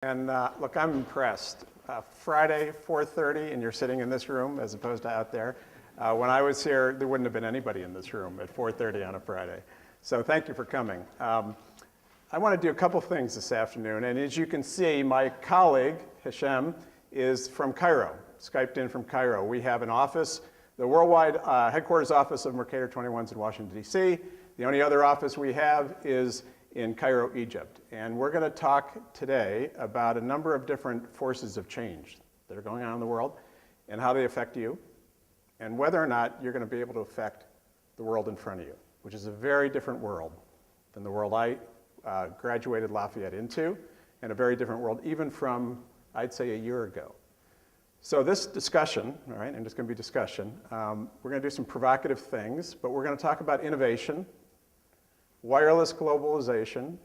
And look, I'm impressed. Friday, 4:30, and you're sitting in this room as opposed to out there. When I was here, there wouldn't have been anybody in this room at 4:30 on a Friday. So thank you for coming. I want to do a couple things this afternoon. And as you can see, my colleague, Hisham, is from Cairo, Skyped in from Cairo. We have an office, the worldwide headquarters office of Mercator 21's in Washington, D.C. The only other office we have is in Cairo, Egypt. And we're going to talk today about a number of different forces of change that are going on in the world and how they affect you and whether or not you're going to be able to affect the world in front of you, which is a very different world than the world I graduated Lafayette into, and a very different world even from, I'd say, a year ago. So this discussion, all right, and it's going to be discussion, we're going to do some provocative things, but we're going to talk about innovation, wireless globalization,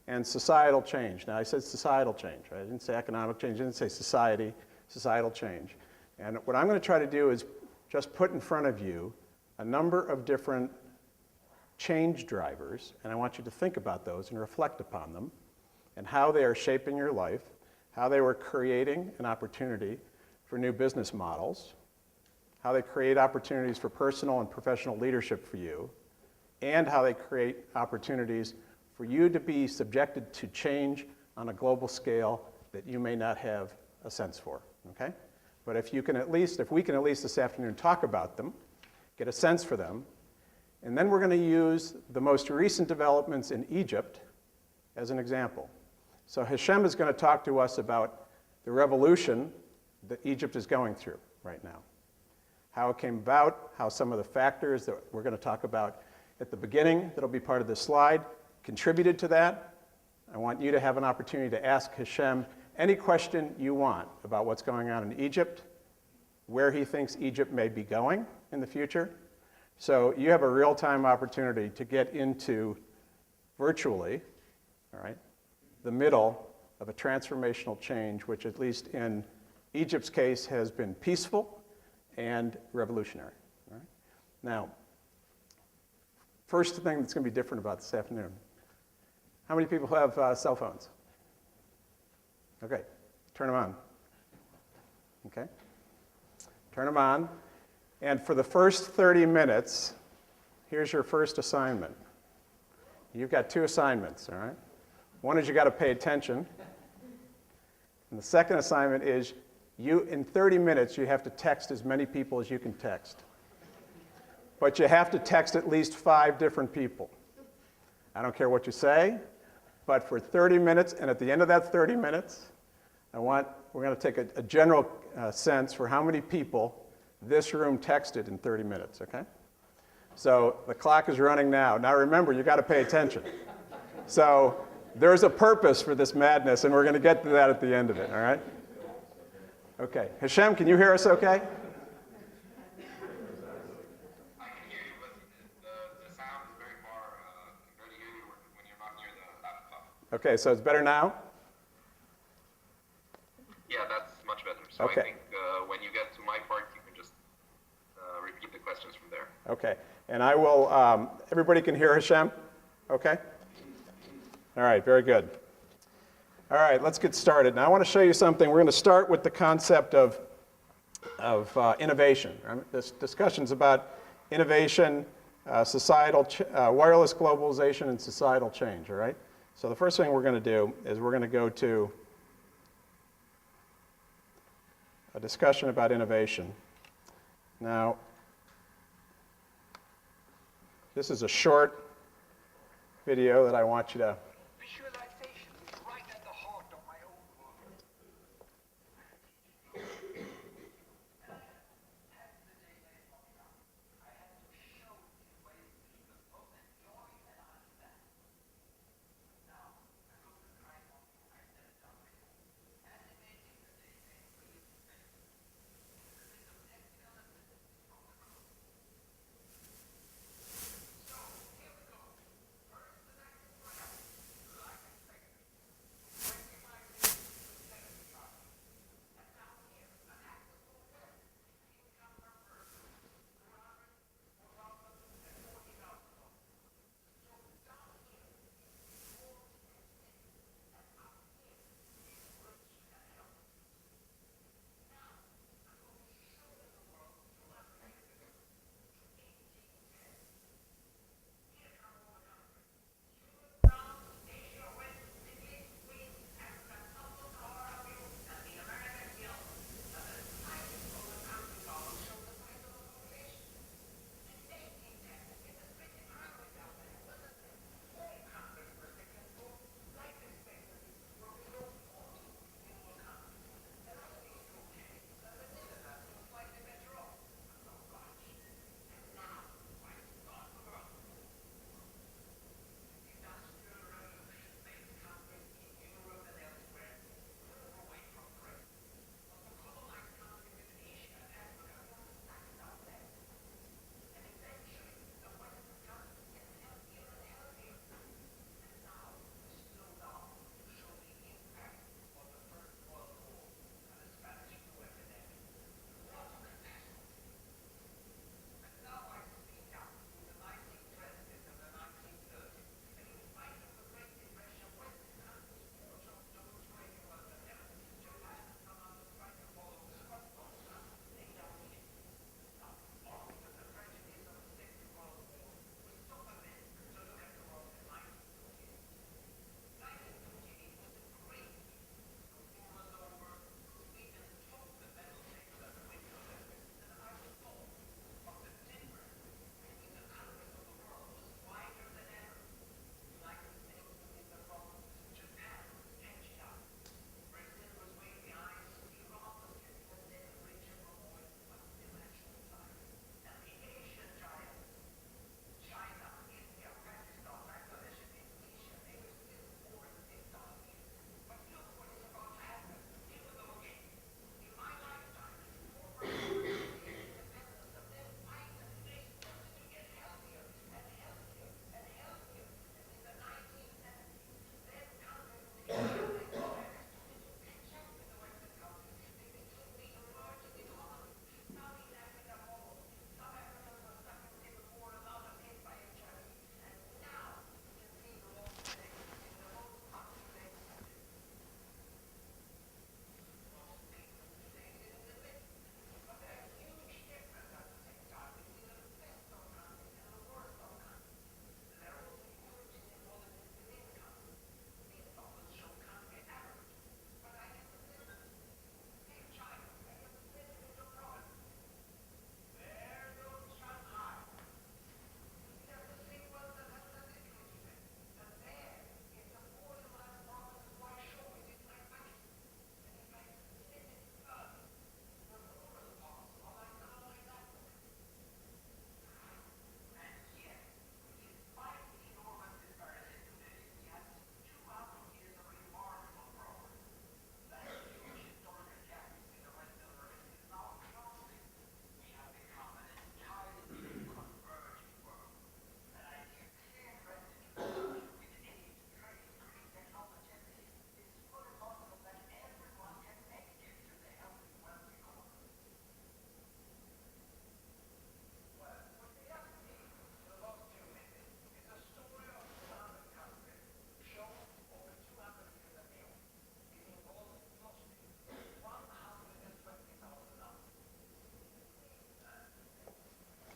and societal change. Now, I said societal change, right? I didn't say economic change, I didn't say society, societal change. And what I'm going to try to do is just put in front of you a number of different change drivers, and I want you to think about those and reflect upon them, and how they are shaping your life, how they were creating an opportunity for new business models, how they create opportunities for personal and professional leadership for you, and how they create opportunities for you to be subjected to change on a global scale that you may not have a sense for, okay? But if we can at least this afternoon talk about them, get a sense for them, and then we're going to use the most recent developments in Egypt as an example. So Hisham is going to talk to us about the revolution that Egypt is going through right now, how it came about, how some of the factors that we're going to talk about at the beginning that'll be part of this slide contributed to that. I want you to have an opportunity to ask Hisham any question you want about what's going on in Egypt, where he thinks Egypt may be going in the future. So you have a real-time opportunity to get into, virtually, all right, the middle of a transformational change, which at least in Egypt's case has been peaceful and revolutionary. All right? Now, first thing that's going to be different about this afternoon. How many people have cell phones? Okay, turn them on. Okay, turn them on. And for the first 30 minutes, here's your first assignment. You've got two assignments, all right? One is you got to pay attention. And the second assignment is in 30 minutes, you have to text as many people as you can text. But you have to text at least 5 different people. I don't care what you say, but for 30 minutes, and at the end of that 30 minutes, we're going to take a general sense for how many people this room texted in 30 minutes, okay? So the clock is running now. Now remember, you've got to pay attention. So there's a purpose for this madness, and we're going to get to that at the end of it, all right? Okay, Hisham, can you hear us okay? I can hear you, but the sound is very far. I can barely hear you when you're not near the laptop. Okay, so it's better now? Yeah, that's much better. So Okay. I think when you get to my part, you can just repeat the questions from there. Okay, and I will, everybody can hear Hisham? Okay? All right, very good. All right, let's get started. Now I want to show you something. We're going to start with the concept of innovation. Right? This discussion's about innovation, societal, wireless globalization, and societal change, all right? So the first thing we're going to do is we're going to go to a discussion about innovation. Now, this is a short video that I want you to. Visualization is right at the heart of my own work.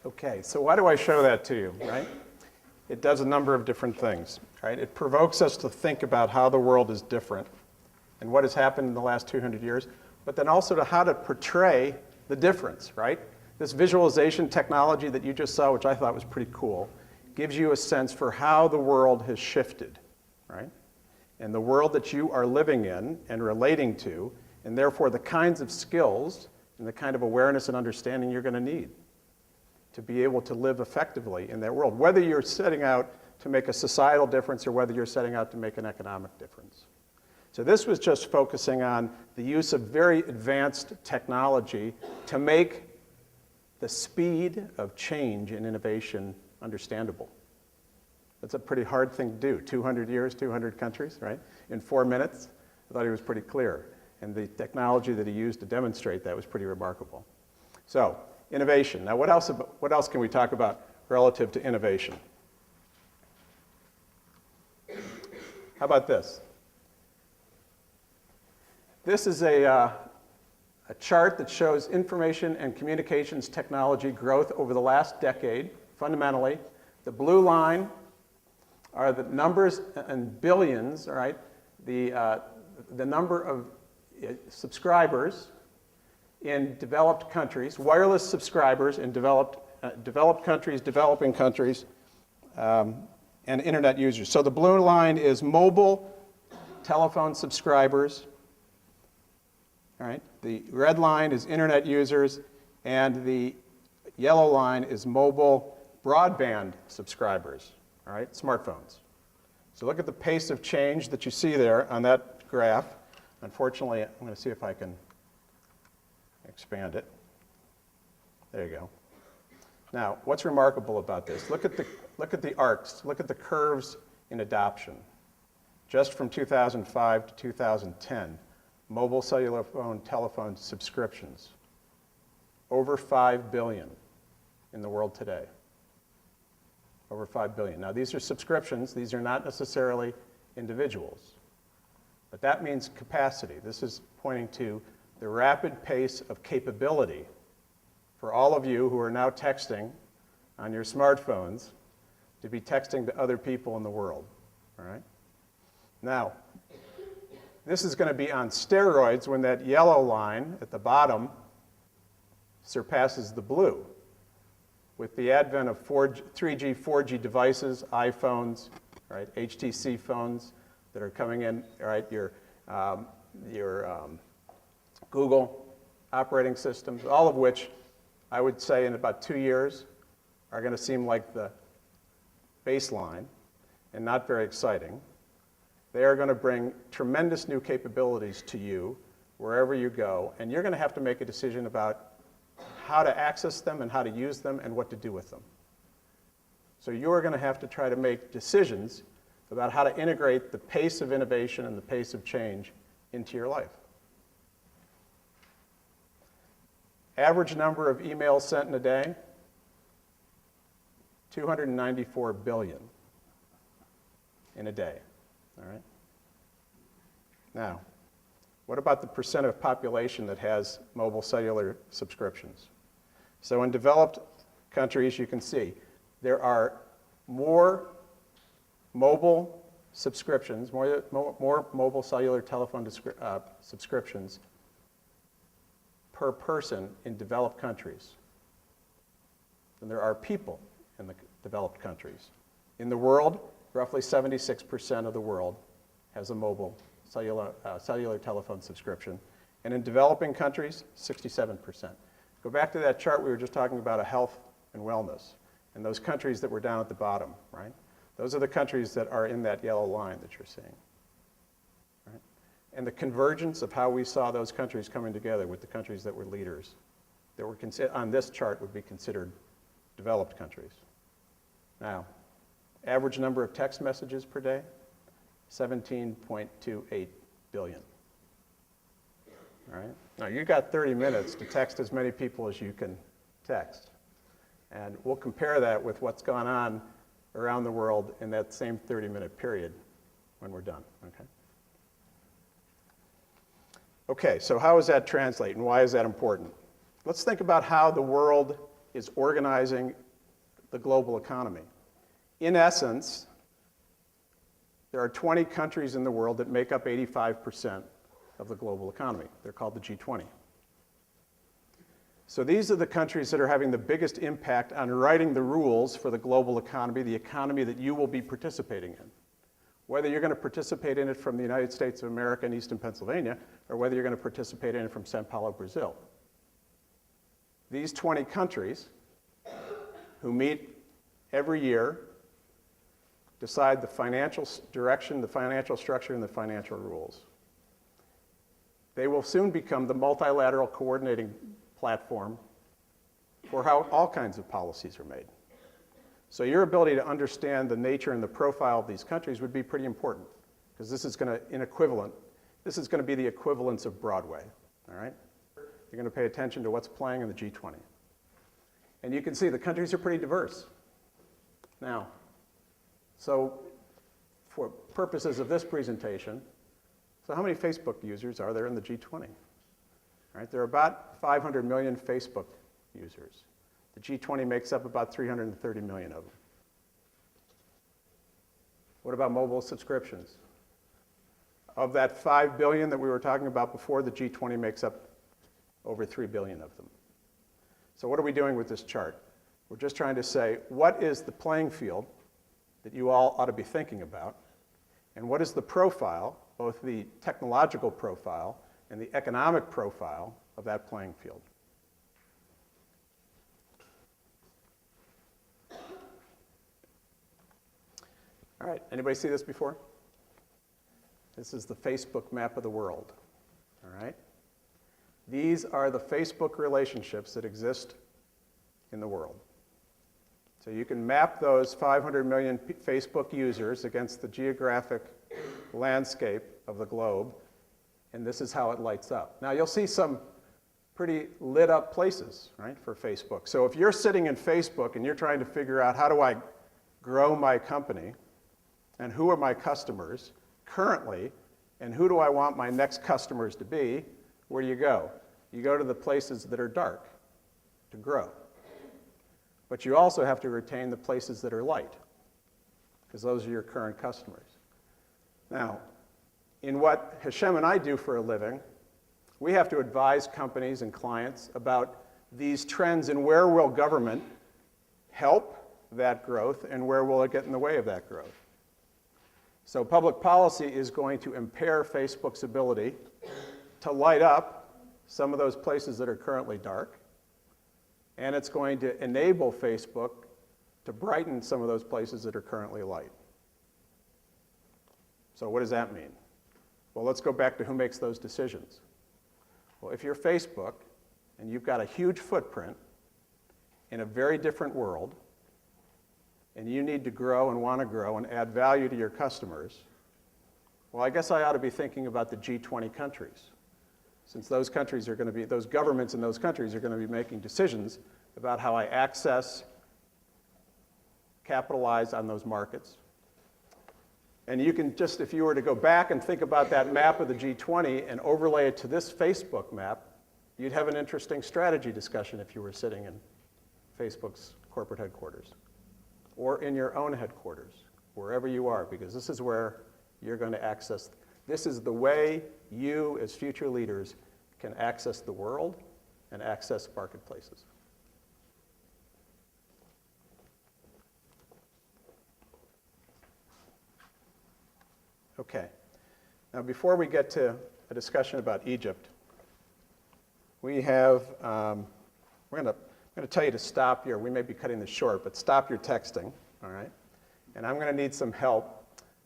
Okay, so why do I show that to you, right? It does a number of different things, right? It provokes us to think about how the world is different and what has happened in the last 200 years, but then also to how to portray the difference, right? This visualization technology that you just saw, which I thought was pretty cool, gives you a sense for how the world has shifted, right? And the world that you are living in and relating to, and therefore the kinds of skills and the kind of awareness and understanding you're going to need to be able to live effectively in that world, whether you're setting out to make a societal difference or whether you're setting out to make an economic difference. So this was just focusing on the use of very advanced technology to make the speed of change and innovation understandable. That's a pretty hard thing to do. 200 years, 200 countries, right? In 4 minutes, I thought he was pretty clear. And the technology that he used to demonstrate that was pretty remarkable. So, innovation. Now, what else can we talk about relative to innovation? How about this? This is a chart that shows information and communications technology growth over the last decade, fundamentally. The blue line are the numbers in billions, all right? The number of subscribers in developed countries, wireless subscribers in developed countries, developing countries, and internet users. So the blue line is mobile telephone subscribers. All right. The red line is internet users, and the yellow line is mobile broadband subscribers. All right, smartphones. So look at the pace of change that you see there on that graph. Unfortunately, I'm going to see if I can expand it. There you go. Now, what's remarkable about this? Look at the arcs. Look at the curves in adoption. Just from 2005 to 2010, mobile cellular phone telephone subscriptions, over 5 billion in the world today. Over 5 billion. Now, these are subscriptions. These are not necessarily individuals. But that means capacity. This is pointing to the rapid pace of capability for all of you who are now texting on your smartphones to be texting to other people in the world. All right? Now, this is going to be on steroids when that yellow line at the bottom surpasses the blue. With the advent of 3G, 4G devices, iPhones, right, HTC phones that are coming in, right, your Google operating systems, all of which I would say in about 2 years are going to seem like the baseline and not very exciting. They are going to bring tremendous new capabilities to you wherever you go, and you're going to have to make a decision about how to access them and how to use them and what to do with them. So you're going to have to try to make decisions about how to integrate the pace of innovation and the pace of change into your life. Average number of emails sent in a day, 294 billion in a day. All right? Now, what about the percent of population that has mobile cellular subscriptions? So in developed countries, you can see there are more mobile subscriptions, more mobile cellular telephone subscriptions per person in developed countries than there are people in the developed countries. In the world, roughly 76% of the world has a mobile cellular telephone subscription. And in developing countries, 67%. Go back to that chart we were just talking about of health and wellness. And those countries that were down at the bottom, right? Those are the countries that are in that yellow line that you're seeing. Right? And the convergence of how we saw those countries coming together with the countries that were leaders, that were on this chart would be considered developed countries. Now, average number of text messages per day, 17.28 billion. All right? Now, you've got 30 minutes to text as many people as you can text. And we'll compare that with what's gone on around the world in that same 30-minute period when we're done. Okay? Okay, so how does that translate and why is that important? Let's think about how the world is organizing the global economy. In essence, there are 20 countries in the world that make up 85% of the global economy. They're called the G20. So these are the countries that are having the biggest impact on writing the rules for the global economy, the economy that you will be participating in. Whether you're going to participate in it from the United States of America and Eastern Pennsylvania, or whether you're going to participate in it from Sao Paulo, Brazil. These 20 countries, who meet every year, decide the financial direction, the financial structure, and the financial rules. They will soon become the multilateral coordinating platform for how all kinds of policies are made. So your ability to understand the nature and the profile of these countries would be pretty important, because this is going to be the equivalence of Broadway, all right? You're going to pay attention to what's playing in the G20. And you can see the countries are pretty diverse. Now, so for purposes of this presentation, so how many Facebook users are there in the G20? All right, there are about 500 million Facebook users. The G20 makes up about 330 million of them. What about mobile subscriptions? Of that 5 billion that we were talking about before, the G20 makes up over 3 billion of them. So what are we doing with this chart? We're just trying to say, what is the playing field that you all ought to be thinking about? And what is the profile, both the technological profile and the economic profile of that playing field? All right, anybody see this before? This is the Facebook map of the world, all right? These are the Facebook relationships that exist in the world. So you can map those 500 million Facebook users against the geographic landscape of the globe, and this is how it lights up. Now you'll see some pretty lit up places, right, for Facebook. So if you're sitting in Facebook and you're trying to figure out how do I grow my company, and who are my customers currently, and who do I want my next customers to be, where do you go? You go to the places that are dark to grow. But you also have to retain the places that are light, because those are your current customers. Now, in what Hashem and I do for a living, we have to advise companies and clients about these trends and where will government help that growth and where will it get in the way of that growth. So public policy is going to impair Facebook's ability to light up some of those places that are currently dark, and it's going to enable Facebook to brighten some of those places that are currently light. So what does that mean? Well, let's go back to who makes those decisions. Well, if you're Facebook and you've got a huge footprint in a very different world, and you need to grow and want to grow and add value to your customers, well, I guess I ought to be thinking about the G20 countries, since those countries are going to be, those governments in those countries are going to be making decisions about how I access, capitalize on those markets. And you can just, if you were to go back and think about that map of the G20 and overlay it to this Facebook map, you'd have an interesting strategy discussion if you were sitting in Facebook's corporate headquarters, or in your own headquarters, wherever you are, because this is where you're going to access. This is the way you, as future leaders, can access the world and access marketplaces. Okay. Now, before we get to a discussion about Egypt, we have, we're going to tell you to stop here. We may be cutting this short, but stop your texting, all right? And I'm going to need some help.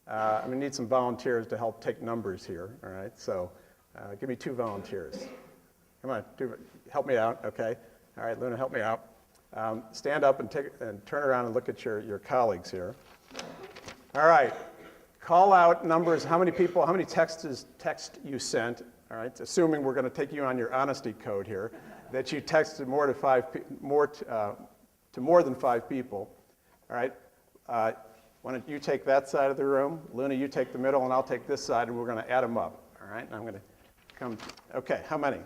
I'm going to need some volunteers to help take numbers here, all right? So give me 2 volunteers. Come on, help me out, okay? All right, Luna, help me out. Stand up and turn around and look at your colleagues here. All right, call out numbers, how many people, how many text you sent, all right? Assuming we're going to take you on your honesty code here, that you texted to more than 5 people, all right? Why don't you take that side of the room? Luna, you take the middle, and I'll take this side, and we're going to add them up, all right? And I'm going to come, okay, how many?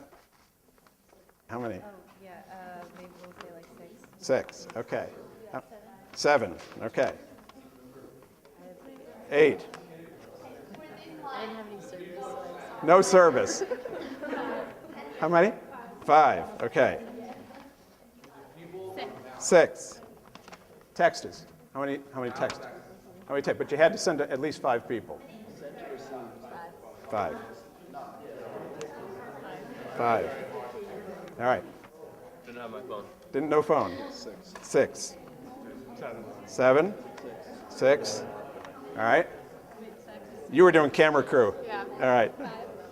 How many? Oh, yeah, maybe we'll say like 6. 6, okay. 7, okay. 8. I didn't have any service, so I No service. How many? 5, okay. 6. Texts. How many texts? How many texts? But you had to send to at least 5 people. 5. 5. All right. Didn't have my phone. Didn't know phone. 6. 7. 6. All right. You were doing camera crew. Yeah. All right.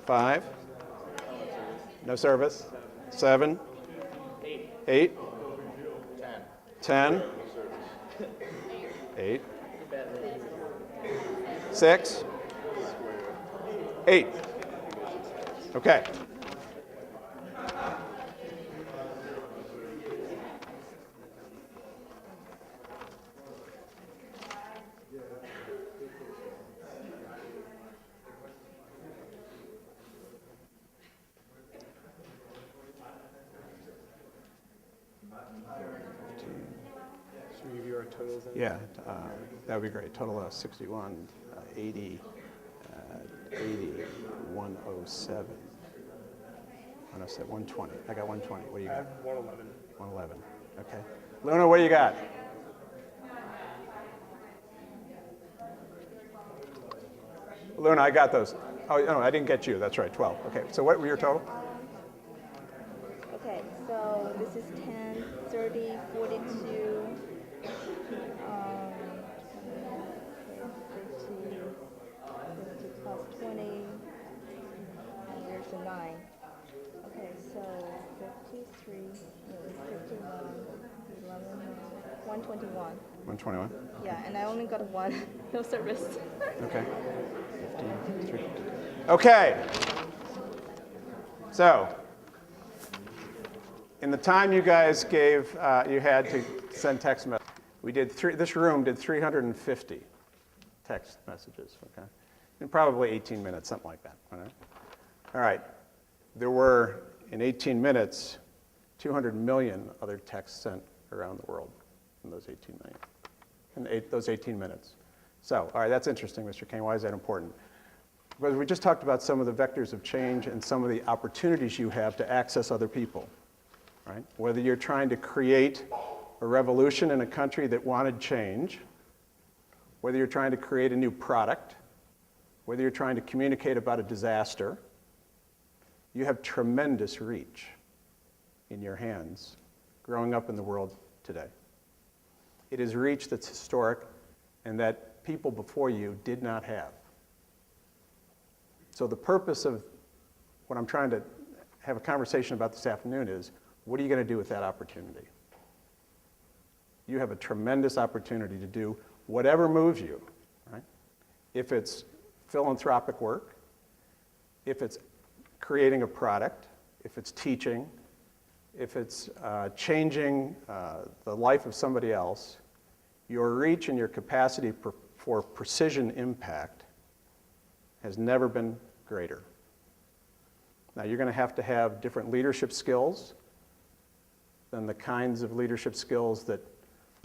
5. No service. 7. 8. 10. 8. 6. 8. Okay. Should we give you our totals then? Yeah, that would be great. Total of 61, 80, 80, 107. 107, 120. I got 120. What do you I got? have 111. 111. Okay. Luna, what do you got? Luna, I got those. Oh, no, I didn't get you. That's right, 12. Okay, so what were your total? Okay, so this is 10, 30, 42, 50, 50 plus 20, and there's a 9. Okay, so 53, no, 51, 11, 121. 121. Yeah, and I only got 1, no service. Okay. 15, 3. Okay. So, in the time you guys gave, you had to send text messages, this room did 350 text messages, okay? In probably 18 minutes, something like that, all right? All right. There were, in 18 minutes, 200 million other texts sent around the world in those 18 million, in those 18 minutes. So, all right, that's interesting, Mr. Caine. Why is that important? Because we just talked about some of the vectors of change and some of the opportunities you have to access other people, right? Whether you're trying to create a revolution in a country that wanted change, whether you're trying to create a new product, whether you're trying to communicate about a disaster, you have tremendous reach in your hands growing up in the world today. It is reach that's historic and that people before you did not have. So the purpose of what I'm trying to have a conversation about this afternoon is, what are you going to do with that opportunity? You have a tremendous opportunity to do whatever moves you, right? If it's philanthropic work, if it's creating a product, if it's teaching, if it's changing the life of somebody else, your reach and your capacity for precision impact has never been greater. Now, you're going to have different leadership skills than the kinds of leadership skills that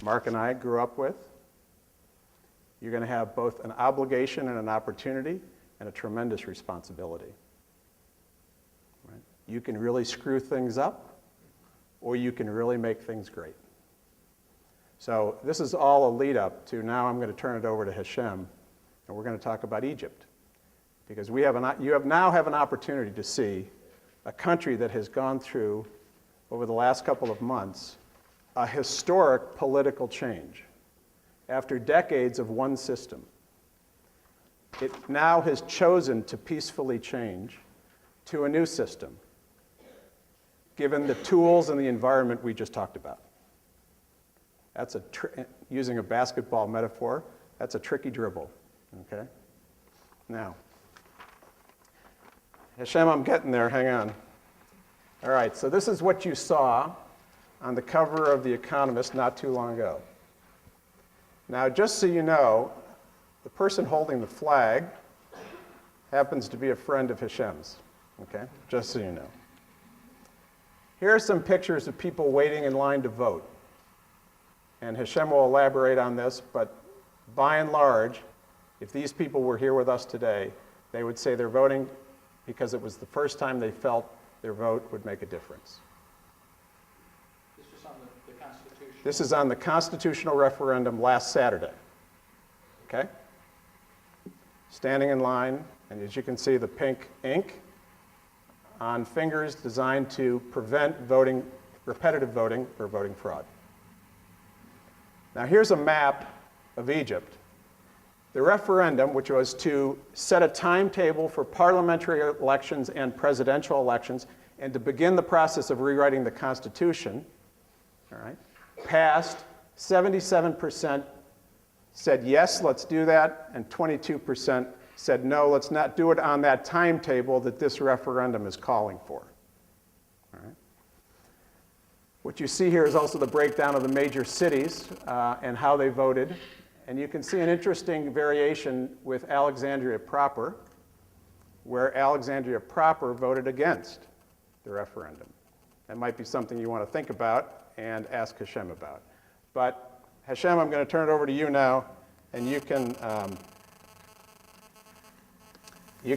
Mark and I grew up with. You're going to have both an obligation and an opportunity and a tremendous responsibility. Right? You can really screw things up, or you can really make things great. So this is all a lead up to, now I'm going to turn it over to Hashem, and we're going to talk about Egypt. Because you now have an opportunity to see a country that has gone through, over the last couple of months, a historic political change. After decades of one system, it now has chosen to peacefully change to a new system, given the tools and the environment we just talked about. That's using a basketball metaphor, that's a tricky dribble, okay? Now, Hashem, I'm getting there, hang on. All right, so this is what you saw on the cover of The Economist not too long ago. Now, just so you know, the person holding the flag happens to be a friend of Hashem's, okay? Just so you know. Here are some pictures of people waiting in line to vote. and Hashem will elaborate on this, but by and large, if these people were here with us today, they would say they're voting because it was the first time they felt their vote would make a difference. This is on the Constitution. This is on the constitutional referendum last Saturday. Okay? Standing in line, and as you can see, the pink ink on fingers designed to prevent voting, repetitive voting or voting fraud. Now here's a map of Egypt. The referendum, which was to set a timetable for parliamentary elections and presidential elections and to begin the process of rewriting the Constitution, all right, passed. 77% said yes, let's do that, and 22% said no, let's not do it on that timetable that this referendum is calling for. All right. What you see here is also the breakdown of the major cities and how they voted. And you can see an interesting variation with Alexandria proper, where Alexandria proper voted against the referendum. That might be something you want to think about and ask Hashem about. But Hashem, I'm going to turn it over to you now, and you can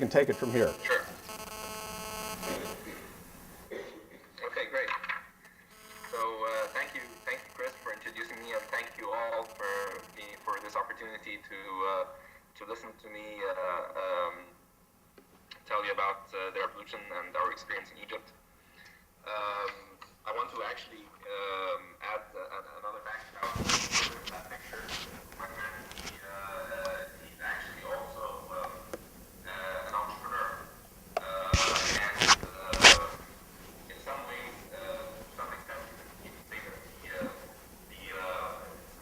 take it from here. Sure. Okay, great. So thank you, Chris, for introducing me, and thank you all for this opportunity to listen to me tell you about the revolution and our experience in Egypt. I want to actually add another fact about that picture. My friend, he's actually also an entrepreneur, and in some ways, to some extent, you can say that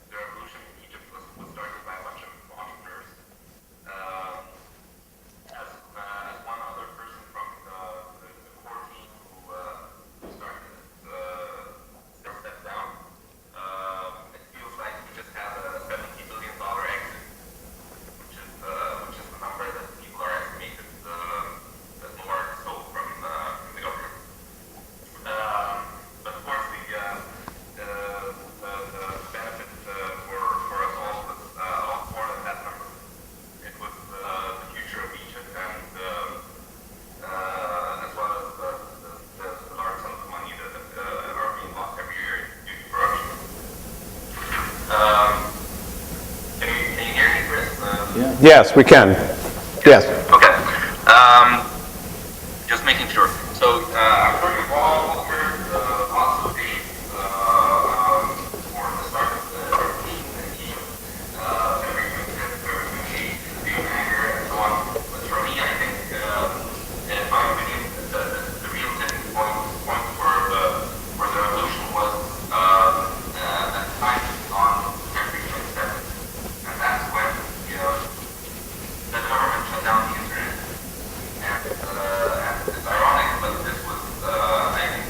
the revolution in Egypt was started by a bunch of entrepreneurs. As one other person from the core team who started it stepped down, it feels like we just had a $70 billion exit, which is the number that people are estimated that Noor stole from the government. But of course, the benefit for us all was a lot more than that number. It was the future of Egypt, and as well as the large sums of money that are being lost every year due to corruption. Can you hear me, Chris? Yes, we can. Yes. Okay. Just making sure. So I'm sure you've all heard lots of dates for the start of the revolution in Egypt. Everything that there was hate, anger, and so on. But for me, I think, in my opinion, the real tipping point for the revolution was at the time on February 27th, and that's when the government shut down the internet. And it's ironic, but this was, I think,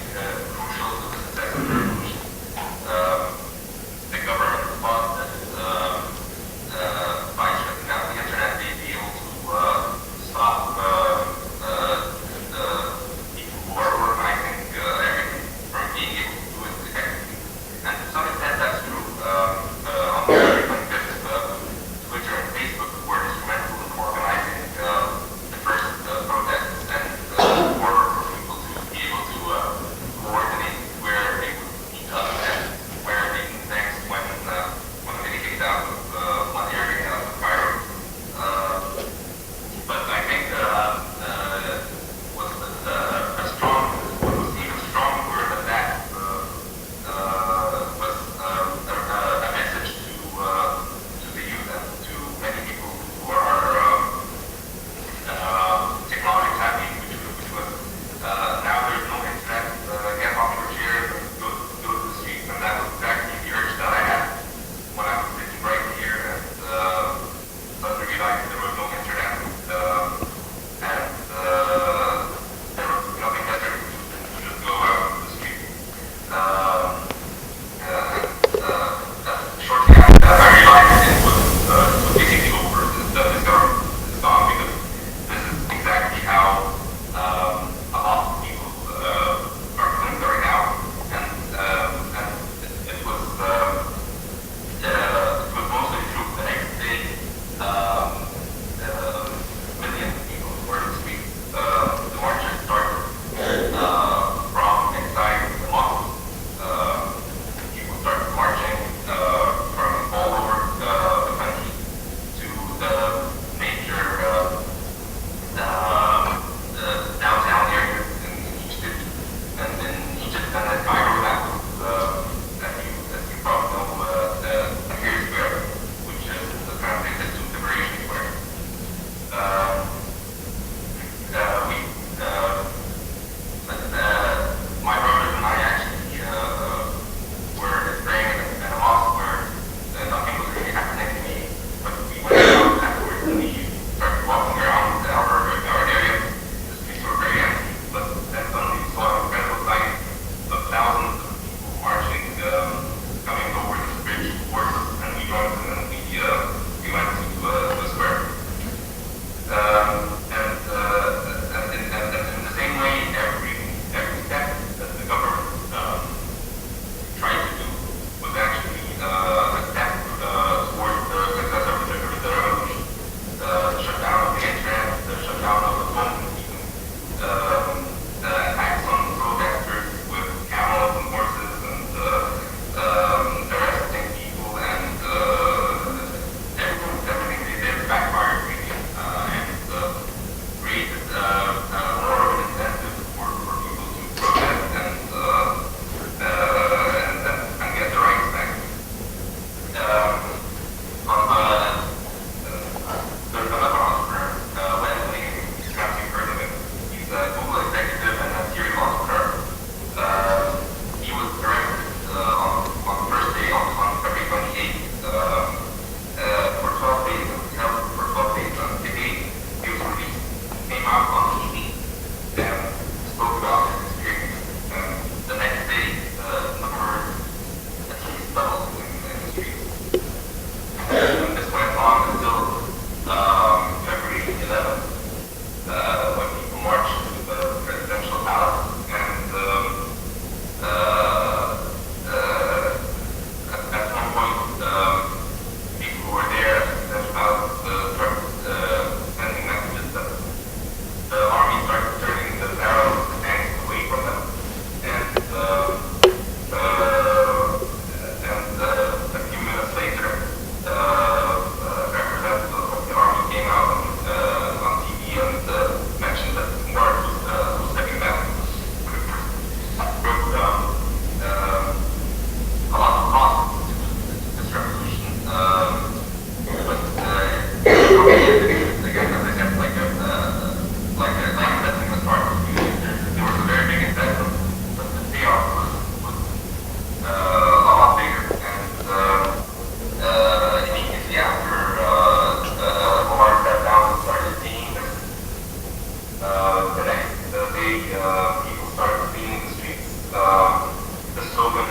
people started cleaning the streets. The slogan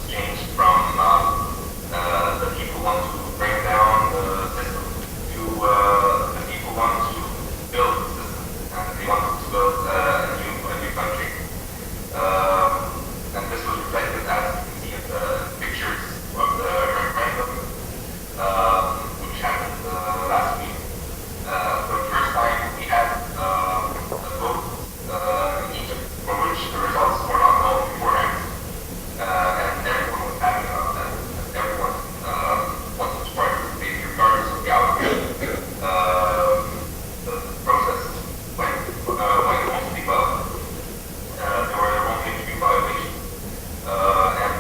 changed from the people want to break down the system to the people want to build the system, and they want to build a new country. And this was reflected, as you can see in the pictures of the referendum, which happened last week. For the first time, we had a vote in Egypt for which the results were not known beforehand. And everyone was happy about that. Everyone wanted to participate, regardless of the outcome. The process went mostly well. There were only a few violations. And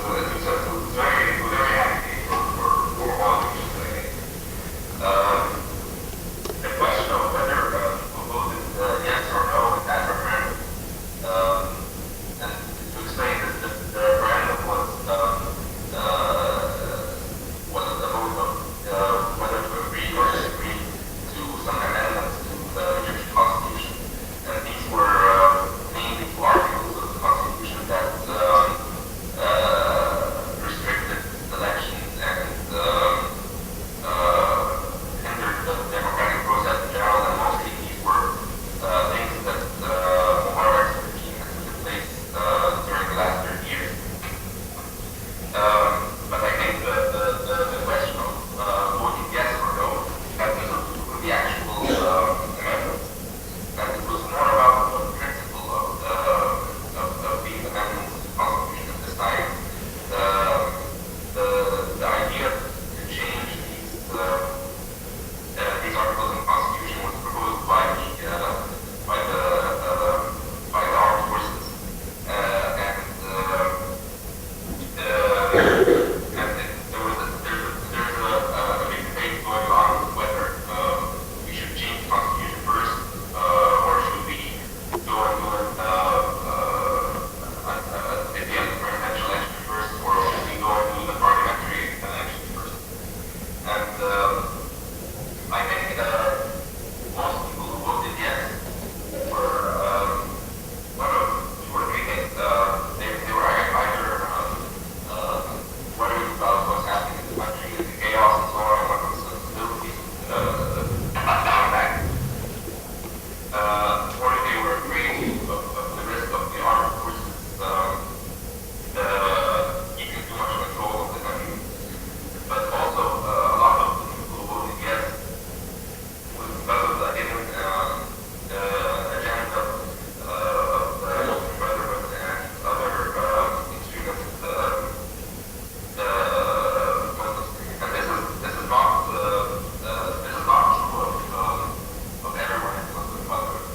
it was very happy for all Egyptians, I think. The question of whether people voted yes or no in that referendum, and to explain this, the referendum was a vote of whether to agree or disagree to some amendments to the Egyptian constitution. And these were mainly two articles of the constitution that restricted elections and hindered the democratic process in general, and mostly these were things that Mubarak's regime had put in place during the last 30 years. But I think the question of voting yes or no had nothing to do with the actual amendments, and it was more about the principle of these amendments to the Constitution at this time. The idea to change these articles in the Constitution was proposed by the armed forces, and there's a big debate going on whether we should change the Constitution first, or should we go and do it at the end of the presidential election first, or should we go and do the parliamentary elections first? And I think most people who voted yes were one of two or three things. They were either worried about what's happening in the country, the chaos and so on, and what was the stability down back, or they were afraid of the risk of the armed forces keeping too much control of the country. But also, a lot of the people who voted yes was because of the hidden agenda of the Muslim Brotherhood and other extremist Muslims. And this is not true of everyone in the Muslim Brotherhood.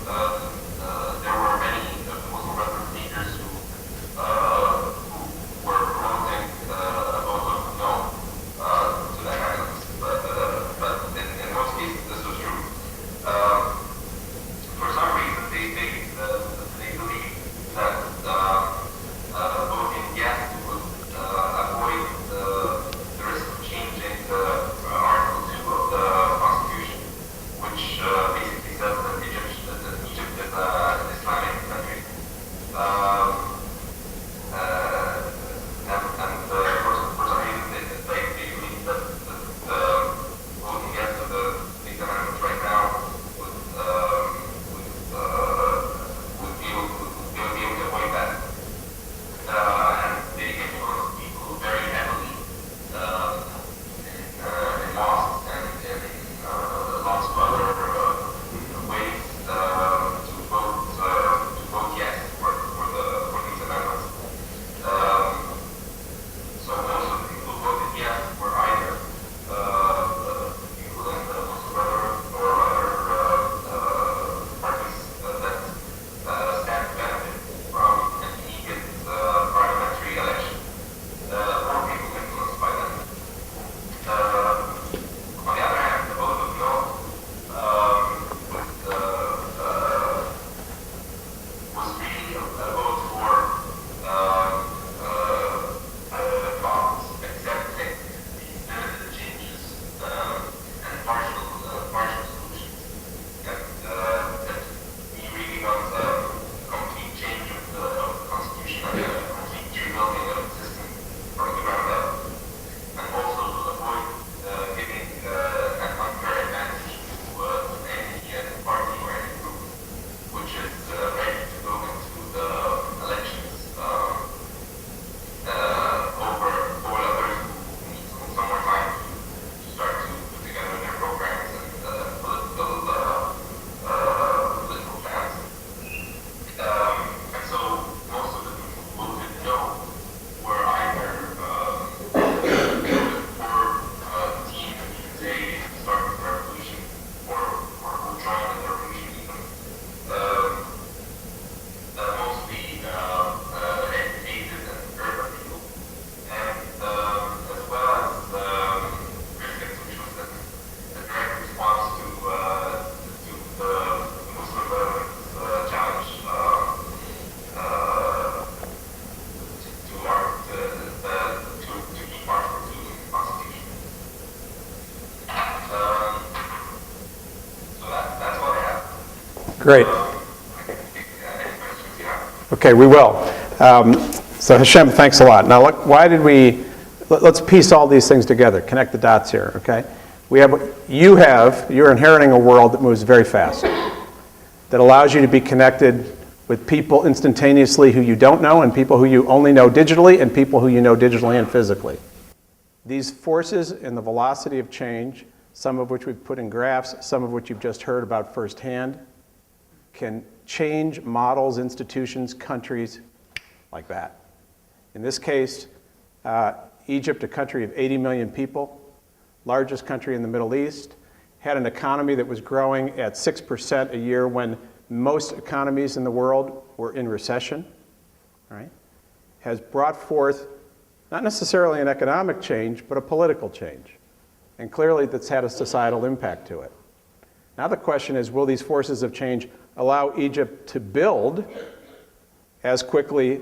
Great. Okay, we will. So Hashem, thanks a lot. Now, look, let's piece all these things together, connect the dots here, okay? You're inheriting a world that moves very fast, that allows you to be connected with people instantaneously who you don't know, and people who you only know digitally, and people who you know digitally and physically. These forces in the velocity of change, some of which we've put in graphs, some of which you've just heard about firsthand, can change models, institutions, countries like that. In this case, Egypt, a country of 80 million people, largest country in the Middle East, had an economy that was growing at 6% a year when most economies in the world were in recession, right? Has brought forth not necessarily an economic change, but a political change. And clearly that's had a societal impact to it. Now the question is, will these forces of change allow Egypt to build as quickly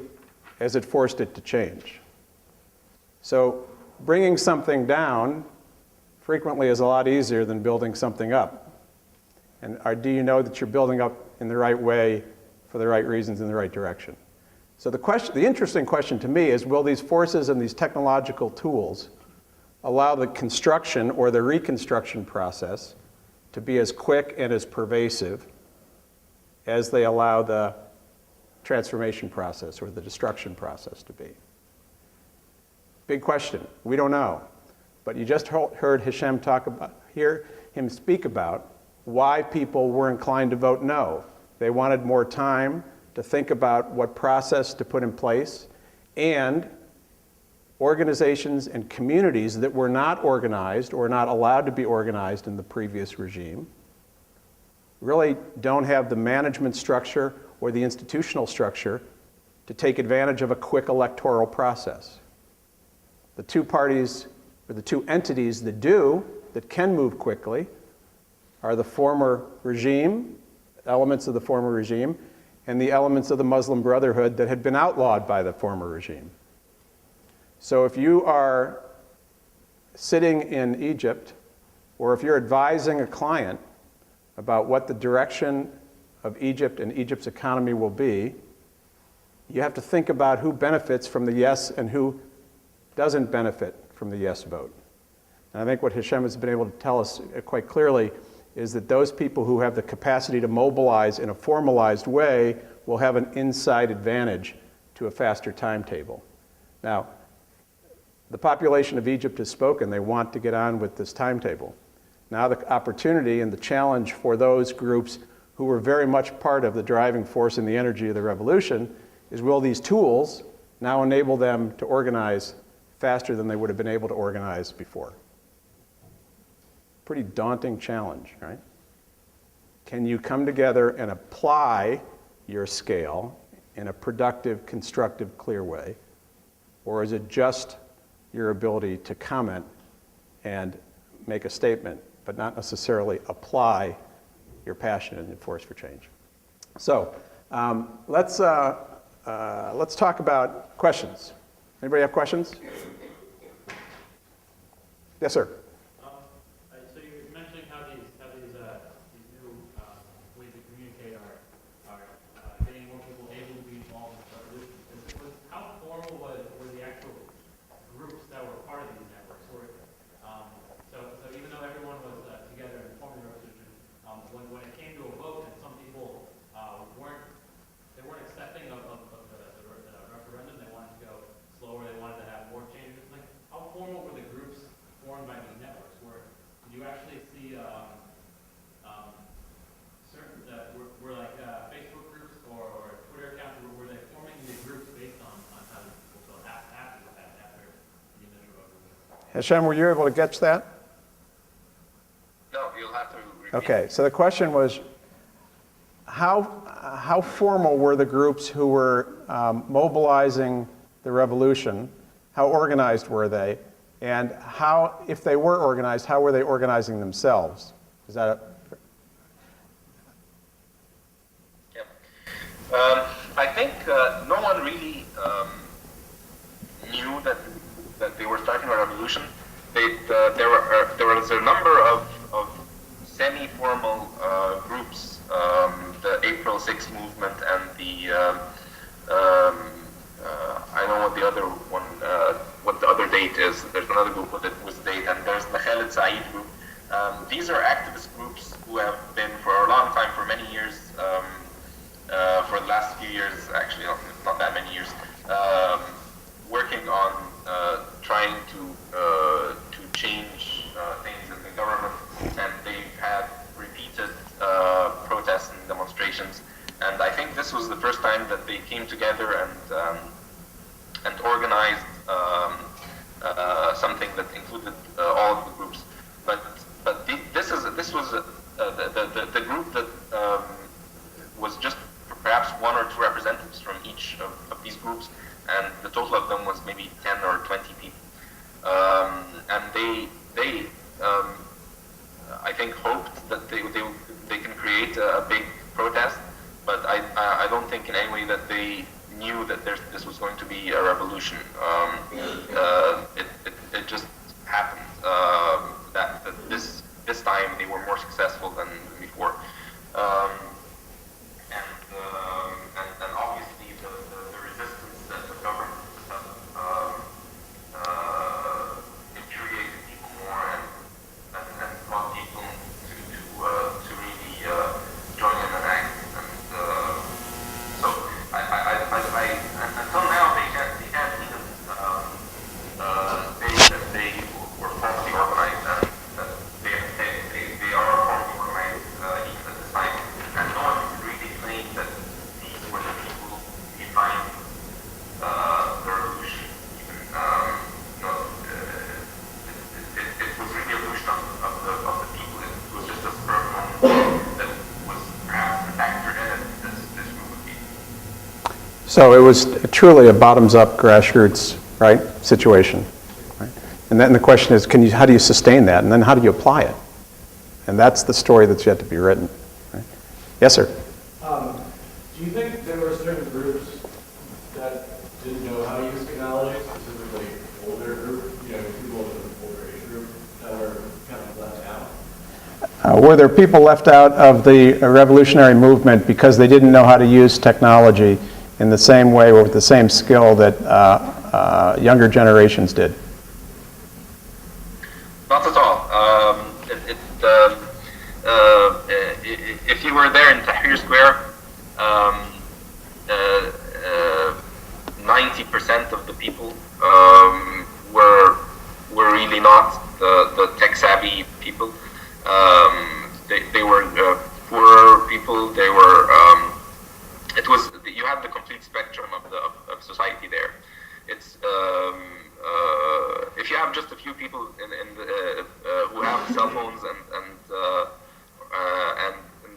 as it forced it to change? So bringing something down frequently is a lot easier than building something up. And do you know that you're building up in the right way for the right reasons in the right direction? So the interesting question to me is, will these forces and these technological tools allow the construction or the reconstruction process to be as quick and as pervasive as they allow the transformation process or the destruction process to be? Big question. We don't know. But you just heard Hashem hear him speak about why people were inclined to vote no. They wanted more time to think about what process to put in place, and organizations and communities that were not organized or not allowed to be organized in the previous regime really don't have the management structure or the institutional structure to take advantage of a quick electoral process. The two parties, or the two entities that can move quickly, are the former regime, elements of the former regime, and the elements of the Muslim Brotherhood that had been outlawed by the former regime. So if you are sitting in Egypt, or if you're advising a client about what the direction of Egypt and Egypt's economy will be, you have to think about who benefits from the yes and who doesn't benefit from the yes vote. And I think what Hashem has been able to tell us quite clearly is that those people who have the capacity to mobilize in a formalized way will have an inside advantage to a faster timetable. Now, the population of Egypt has spoken. They want to get on with this timetable. Now the opportunity and the challenge for those groups who were very much part of the driving force and the energy of the revolution is, will these tools now enable them to organize faster than they would have been able to organize before? Pretty daunting challenge, right? Can you come together and apply your scale in a productive, constructive, clear way? Or is it just your ability to comment and make a statement, but not necessarily apply your passion and force for change? So let's talk about questions. Anybody have questions? Yes, sir. So you're mentioning how these new ways to communicate are getting more people able to be involved in revolutions. How formal were the actual groups that were part of these networks? So even though everyone was together and forming the revolution, when it came to a vote, and some people weren't accepting of the referendum, they wanted to go slower, they wanted to have more changes. Like, how formal were the groups formed by these networks? Did you actually see certain that were like Facebook groups or Twitter accounts? Were they forming these groups based on how these people felt after the initial revolution? Hashem, were you able to catch that? No, you'll have to repeat. Okay, so the question was, how formal were the groups who were mobilizing the revolution? How organized were they? And how, if they were organized, how were they organizing themselves? Is that Yep. I think no one really knew that they were starting a revolution. There was a number of semi-formal groups 666 movement and the I don't know what the other one, what the other date is. There's another group with the date, and there's the Khaled Saeed group. These are activist groups who have been for a long time, for many years, for the last few years, actually, not that many years, working on trying to change things in the government, and they've had repeated protests and demonstrations. And I think this was the first time that they came together and organized something that included all of the groups. But this was the group that was just perhaps one or two representatives from each of these groups, and the total of them was maybe 10 or 20 people. And they I think hoped that they can create a big protest, but I don't think in any way that they knew that this was going to be a revolution. It just happened that this time they were more successful than before. And obviously the resistance that the government infuriated people more and brought people to really join in an act. And so I until now they can't even say that they were formally organized, and that they are formally organized even at this time. And no one really claimed that these were the people behind the revolution. It was really a revolution of the people. It was just a spur of the moment that was perhaps a factor in it, this group of people. So it was truly a bottoms-up grassroots, right, situation. Right? And then the question is, how do you sustain that? And then how do you apply it? And that's the story that's yet to be written. Right? Yes, sir. Do you think there were certain groups that didn't know how to use technology, specifically older group, people in the older age group that were kind of left out? Were there people left out of the revolutionary movement because they didn't know how to use technology in the same way or with the same skill that younger generations did? Not at all. If you were there in Tahrir Square, 90% of the people were really not the tech-savvy people. They were poorer people. They were. You had the complete spectrum of society there. It's if you have just a few people who have cell phones and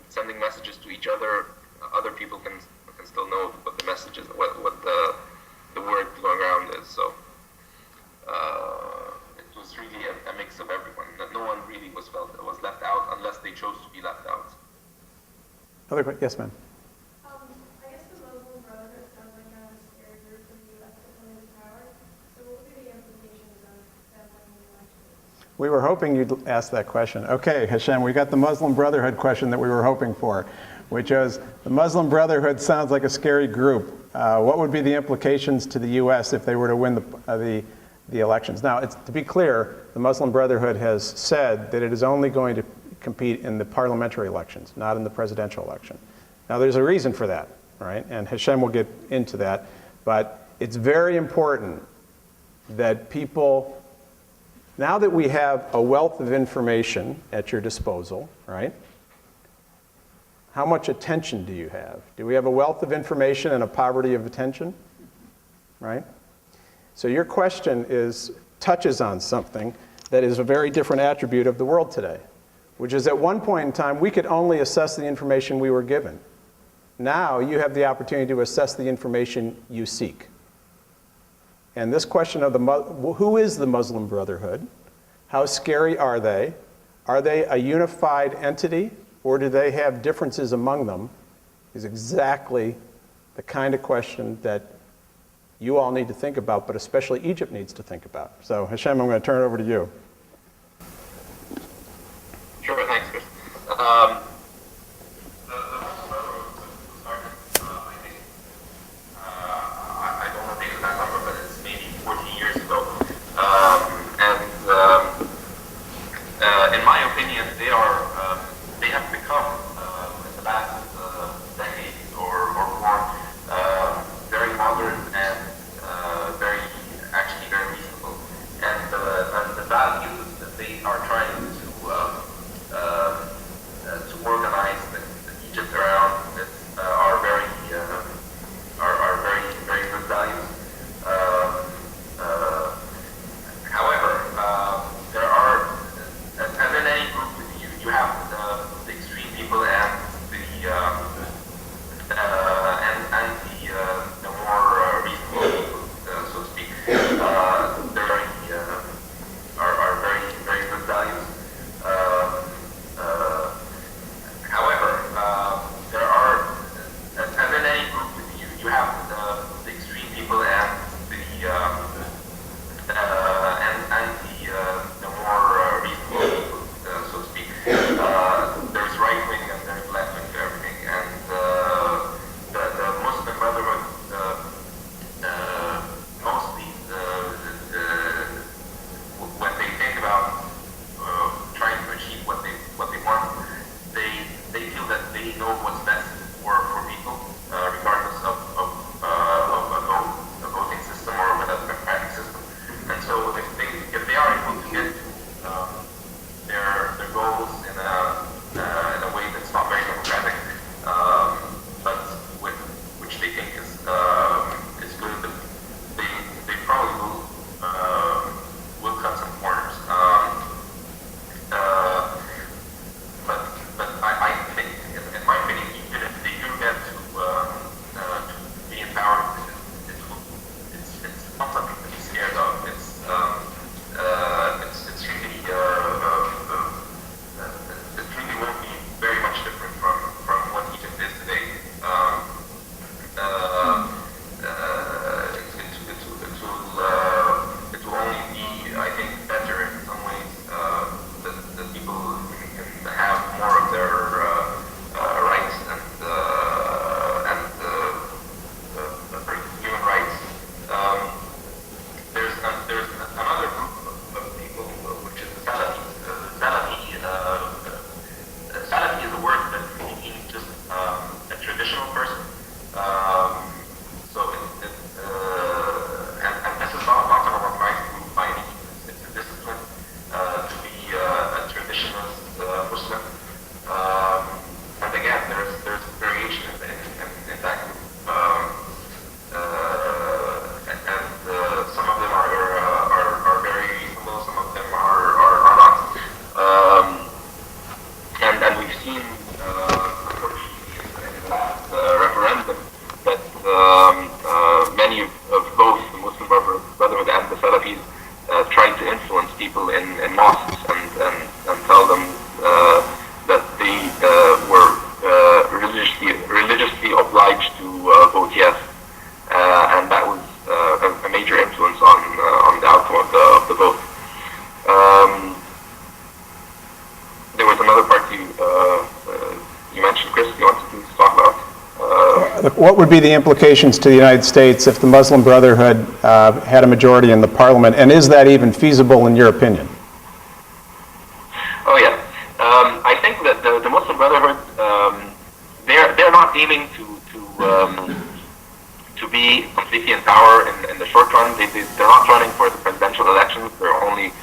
sending messages to each other, other people can still know what the message is, what the word going around is. So it was really a mix of everyone. No one really was left out unless they chose to be left out. Yes, ma'am. I guess the Muslim Brotherhood sounds like a scary group in the U.S. to come into power. So what would be the implications of them winning the election? We were hoping you'd ask that question. Okay, Hashem, we got the Muslim Brotherhood question that we were hoping for, which is, the Muslim Brotherhood sounds like a scary group. What would be the implications to the U.S. if they were to win the elections? Now, to be clear, the Muslim Brotherhood has said that it is only going to compete in the parliamentary elections, not in the presidential election. Now, there's a reason for that, right? And Hashem will get into that. But it's very important that people, now that we have a wealth of information at your disposal, right? How much attention do you have? Do we have a wealth of information and a poverty of attention? Right? So your question touches on something that is a very different attribute of the world today, which is at one point in time, we could only assess the information we were given. Now you have the opportunity to assess the information you seek. And this question of who is the Muslim Brotherhood? How scary are they? Are they a unified entity, or do they have differences among them? Is exactly the kind of question that you all need to think about, but especially Egypt needs to think about. So Hashem, I'm going to turn it over to you. Sure, thanks, Chris. The Muslim Brotherhood was you wanted to talk about. What would be the implications to the United States if the Muslim Brotherhood had a majority in the parliament, and is that even feasible in your opinion? Oh yeah, I think that the Muslim Brotherhood, they're not aiming to be completely in power in the short run. They're not running for the presidential elections. They're only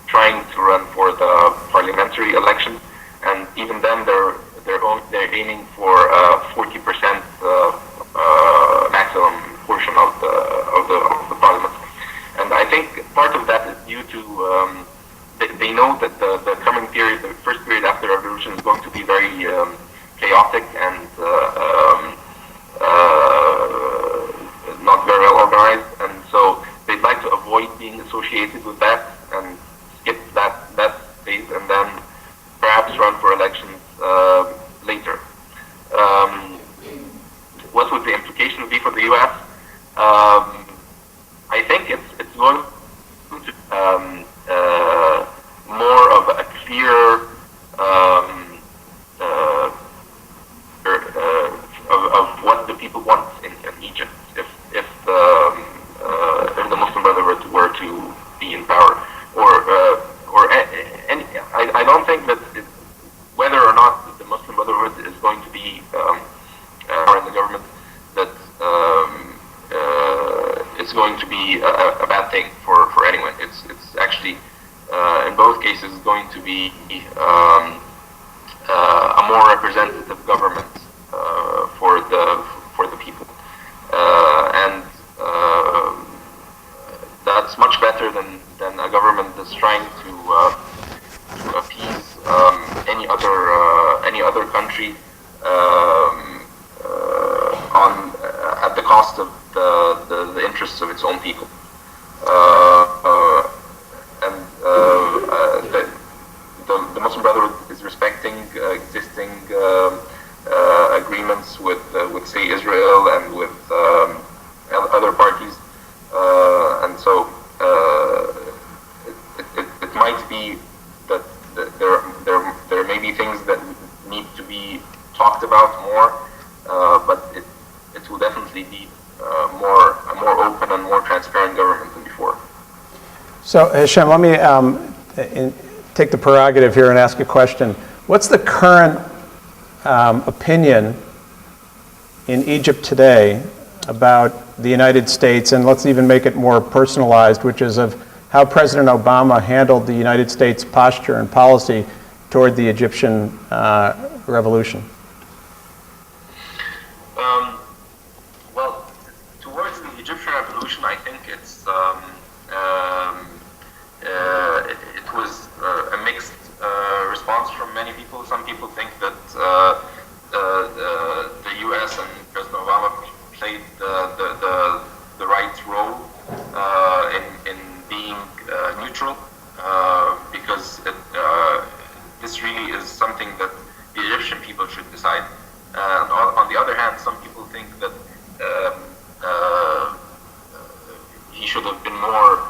trying to run for the parliamentary elections, and even then they're aiming for 40% maximum portion of the parliament. And I think part of that is due to they know that the coming period, the first period after the revolution, is going to be very chaotic and not very well organized, and so they'd like to avoid being associated with that and skip that phase, and then perhaps run for elections later. What would the implication be for the U.S.? I think it's going to more of a clear of what the people want in Egypt if the Muslim Brotherhood were to be in power, or any, I don't think that whether or not the Muslim Brotherhood is going to be in the government, that it's going to be a bad thing for anyone. It's actually in both cases going to be a more representative government for the people, and that's much better than a government that's trying to appease any other country at the cost of the interests of its own people. The Muslim Brotherhood is respecting existing agreements with say Israel and with other parties, and so it might be that there may be things that need to be talked about more, but it will definitely be a more open and more transparent government than before. So, Hashem, let me take the prerogative here and ask a question. What's the current opinion in Egypt today about the United States, and let's even make it more personalized, which is of how President Obama handled the United States posture and policy toward the Egyptian revolution? Well, towards the Egyptian revolution, I think it was a mixed response from many people. Some people think that the U.S. and President Obama played the right role in being neutral, because this really is something that the Egyptian people should decide. On the other hand, some people think that he should have been more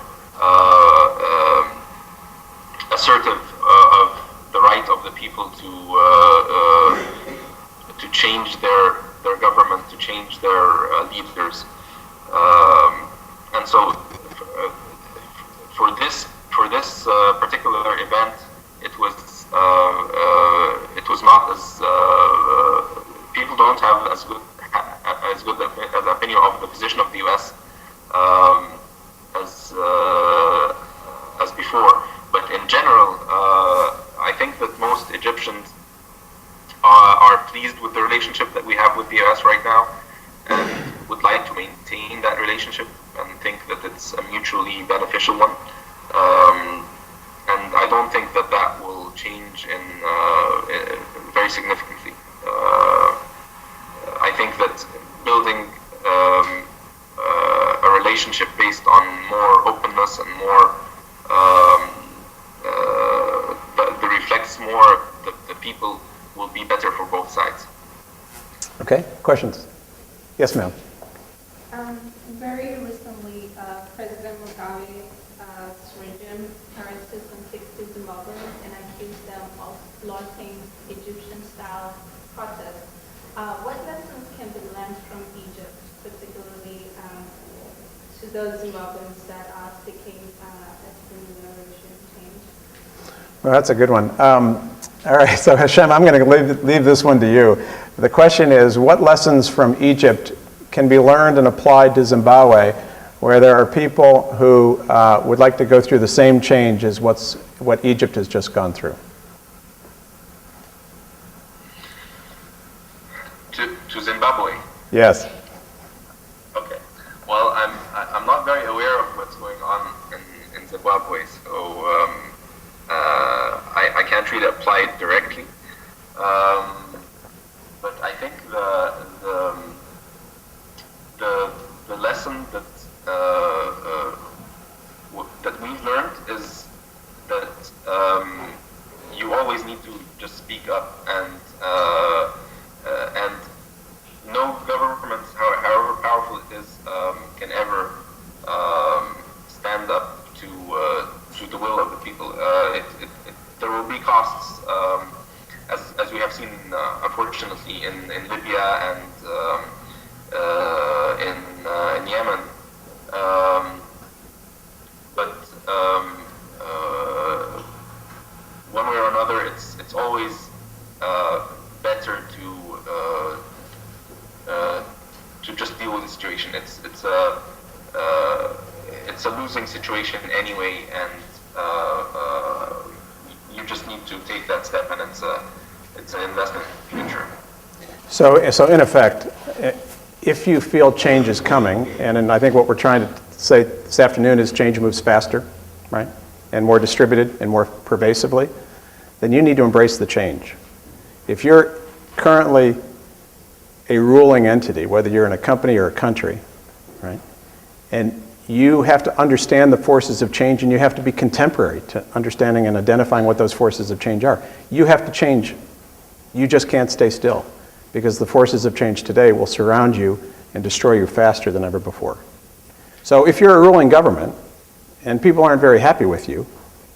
assertive of the right of the people to change their government, to change their leaders, and so for this particular event, it was not as people don't have as good an opinion of the position of the U.S. As before. But in general, I think that most Egyptians are pleased with the relationship that we have with the U.S. right now, and would like to maintain that relationship and think that it's a mutually beneficial one. And I don't think that will change very significantly. I think that building a relationship based on more openness and more that reflects more the people will be better for both sides. Okay, questions? Yes, ma'am. Very recently, President Mugabe's regime arrested some 60 Zimbabweans and accused them of plotting Egyptian-style protests. What lessons can be learned from Egypt, particularly to those Zimbabweans that are seeking ethnic regeneration change? Well, that's a good one. All right, so Hashem, I'm going to leave this one to you. The question is, what lessons from Egypt can be learned and applied to Zimbabwe, where there are people who would like to go through the same change as what Egypt has just gone through? To Zimbabwe. Yes. Okay. Well, I'm not very aware of what's going on in Zimbabwe, so I can't really apply it directly. But I think the lesson that that we've learned is that you always need to just speak up, and no government, however powerful it is, can ever stand up to the will of the people. There will be costs, as we have seen, unfortunately, in Libya and in Yemen. But one way or another, it's always better to just deal with the situation. It's a losing situation anyway, and you just need to take that step, and it's an investment in the future. So in effect, if you feel change is coming, and I think what we're trying to say this afternoon is change moves faster, right, and more distributed and more pervasively, then you need to embrace the change. If you're currently a ruling entity, whether you're in a company or a country, right, and you have to understand the forces of change, and you have to be contemporary to understanding and identifying what those forces of change are. You have to change. You just can't stay still, because the forces of change today will surround you and destroy you faster than ever before. So if you're a ruling government and people aren't very happy with you,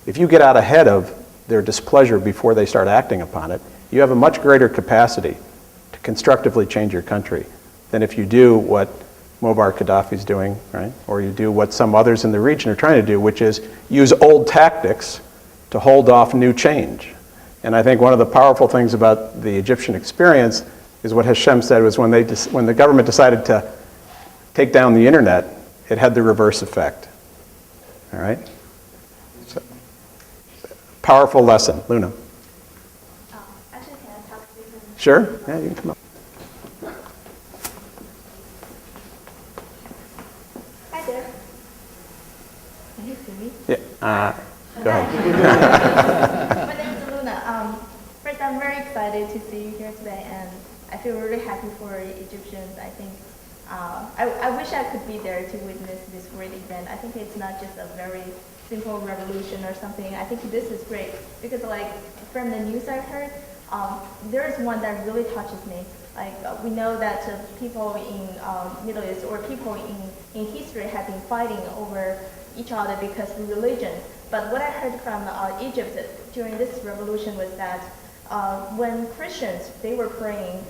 if you get out ahead of their displeasure before they start acting upon it, you have a much greater capacity to constructively change your country than if you do what Muammar Gaddafi's doing, right? Or you do what some others in the region are trying to do, which is use old tactics to hold off new change. And I think one of the powerful things about the Egyptian experience is what Hashem said was when the government decided to take down the internet, it had the reverse effect. All right? So, powerful lesson. Luna. Actually, can I talk to you? Sure? Yeah, you can come up. Hi there. Can you see me? Yeah. Go ahead. My name is Luna. First, I'm very excited to see you here today, and I feel really happy for Egyptians. I think I wish I could be there to witness this great event. I think it's not just a very simple revolution or something. I think this is great because, like, from the news I heard, there is one that really touches me. Like, we know that people in Middle East or people in history have been fighting over each other because of religion. But what I heard from Egypt during this revolution was that when Christians, they were praying,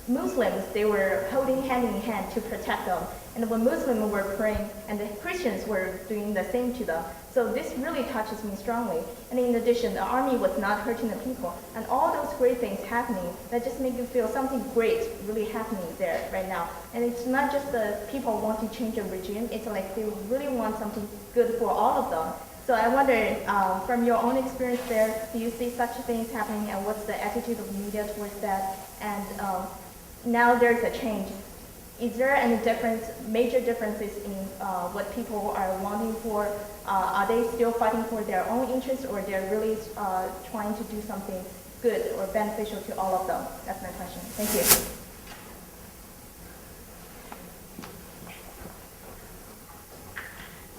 Muslims, they were holding hand in hand to protect them. And when Muslims were praying, and the Christians were doing the same to them. So this really touches me strongly. And in addition, the army was not hurting the people. And all those great things happening, that just make you feel something great really happening there right now. And it's not just the people want to change a regime, it's like they really want something good for all of them. So I wonder, from your own experience there, do you see such things happening, and what's the attitude of media towards that? And now there's a change. Is there any major differences in what people are wanting for? Are they still fighting for their own interests, or they're really trying to do something good or beneficial to all of them? That's my question. Thank you.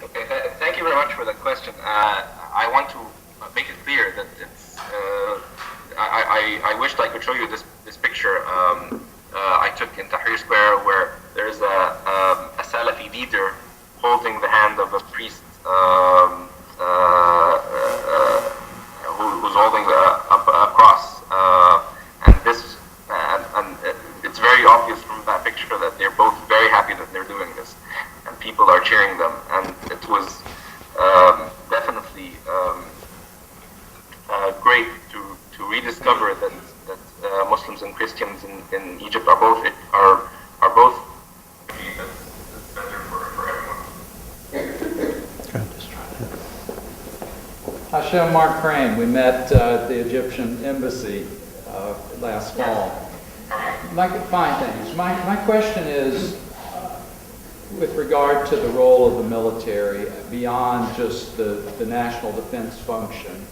Okay, thank you very much for that question. I want to make it clear that it's. I wished I could show you this picture I took in Tahrir Square, where there's a Salafi leader holding the hand of a priest who's holding a cross, and it's very obvious from that picture that they're both very happy that they're doing this, and people are cheering them. And it was definitely great to rediscover that Muslims and Christians in Egypt are both that's better for everyone. Hashem Mark Caine, we met at the Egyptian embassy last fall. Fine, thanks. My question is, with regard to the role of the military beyond just the national defense function.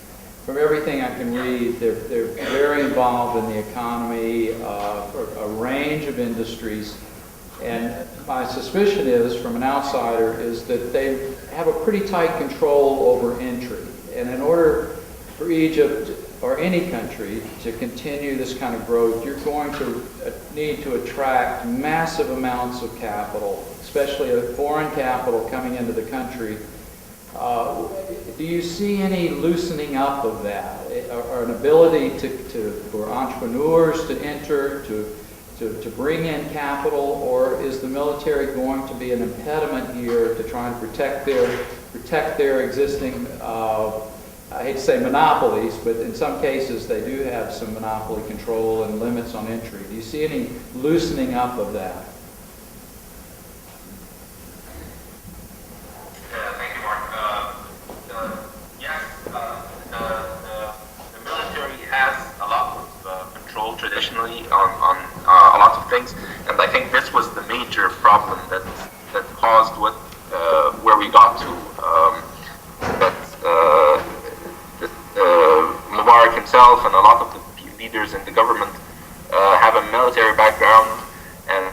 From everything I can read, they're very involved in the economy, a range of industries. And my suspicion is, from an outsider, is that they have a pretty tight control over entry. And in order for Egypt or any country to continue this kind of growth, you're going to need to attract massive amounts of capital, especially a foreign capital coming into the country. Do you see any loosening up of that, or an ability for entrepreneurs to enter, to bring in capital, or is the military going to be an impediment here to try and protect their existing, I hate to say monopolies, but in some cases they do have some monopoly control and limits on entry. Do you see any loosening up of that? Thank you, Mark. Yes, the military has a lot of control traditionally on a lot of things, and I think this was the major problem that caused where we got to. Mubarak himself and a lot of the leaders in the government have a military background, and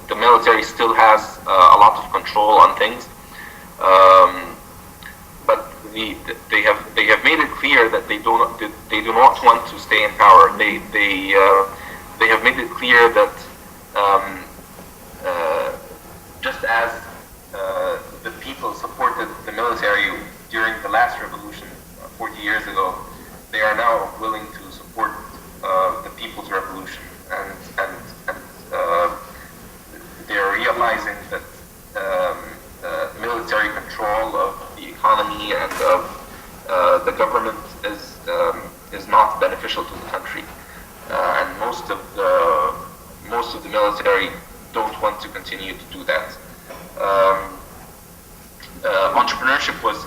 the military still has a lot of control on things, but they have made it clear that they do not want to stay in power. They have made it clear that just as the people supported the military during the last revolution 40 years ago, they are now willing to support the people's revolution, and they're realizing that military control of the economy and of the government is not beneficial to the country, and most of the military don't want to continue to do that. Entrepreneurship was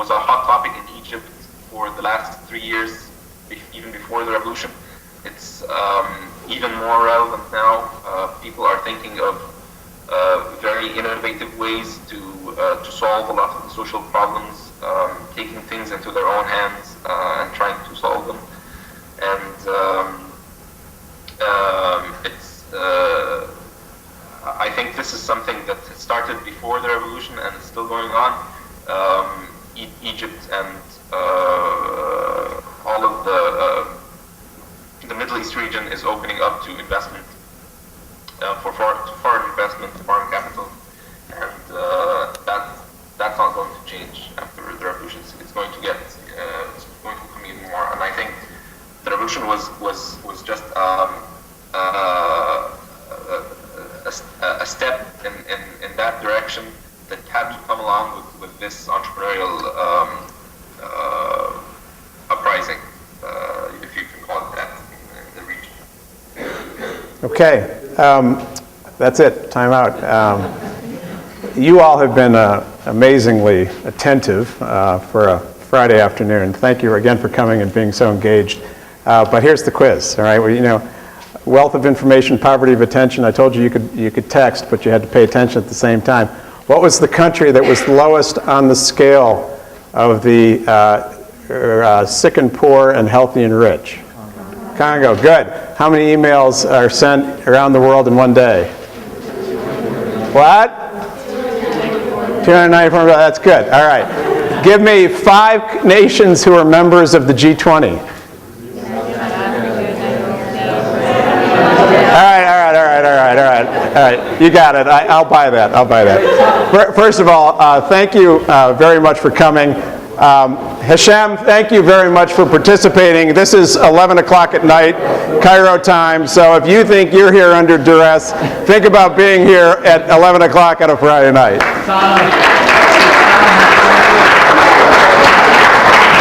a hot topic in Egypt for the last 3 years, even before the revolution. It's even more relevant now. People are thinking of very innovative ways to solve a lot of the social problems, taking things into their own hands and trying to solve them. And I think this is something that started before the revolution and is still going on. Egypt and all of the Middle East region is opening up to investment, for foreign investment, foreign capital, and that's not going to change after the revolution. It's going to come even more. And I think the revolution was just a step in that direction that had to come along with this entrepreneurial uprising, if you can call it that, in the region. Okay, that's it. Time out. You all have been amazingly attentive for a Friday afternoon. Thank you again for coming and being so engaged. But here's the quiz. All right, well, wealth of information, poverty of attention. I told you you could text, but you had to pay attention at the same time. What was the country that was lowest on the scale of the sick and poor and healthy and rich? Congo. Good. How many emails are sent around the world in one day? What? 294. That's good. All right. Give me 5 nations who are members of the G20. All right. You got it. I'll buy that. First of all, thank you very much for coming. Hashem, thank you very much for participating. This is 11 o'clock at night, Cairo time, so if you think you're here under duress, think about being here at 11 o'clock on a Friday night.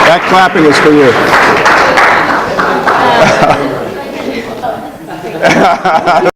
That clapping is for you.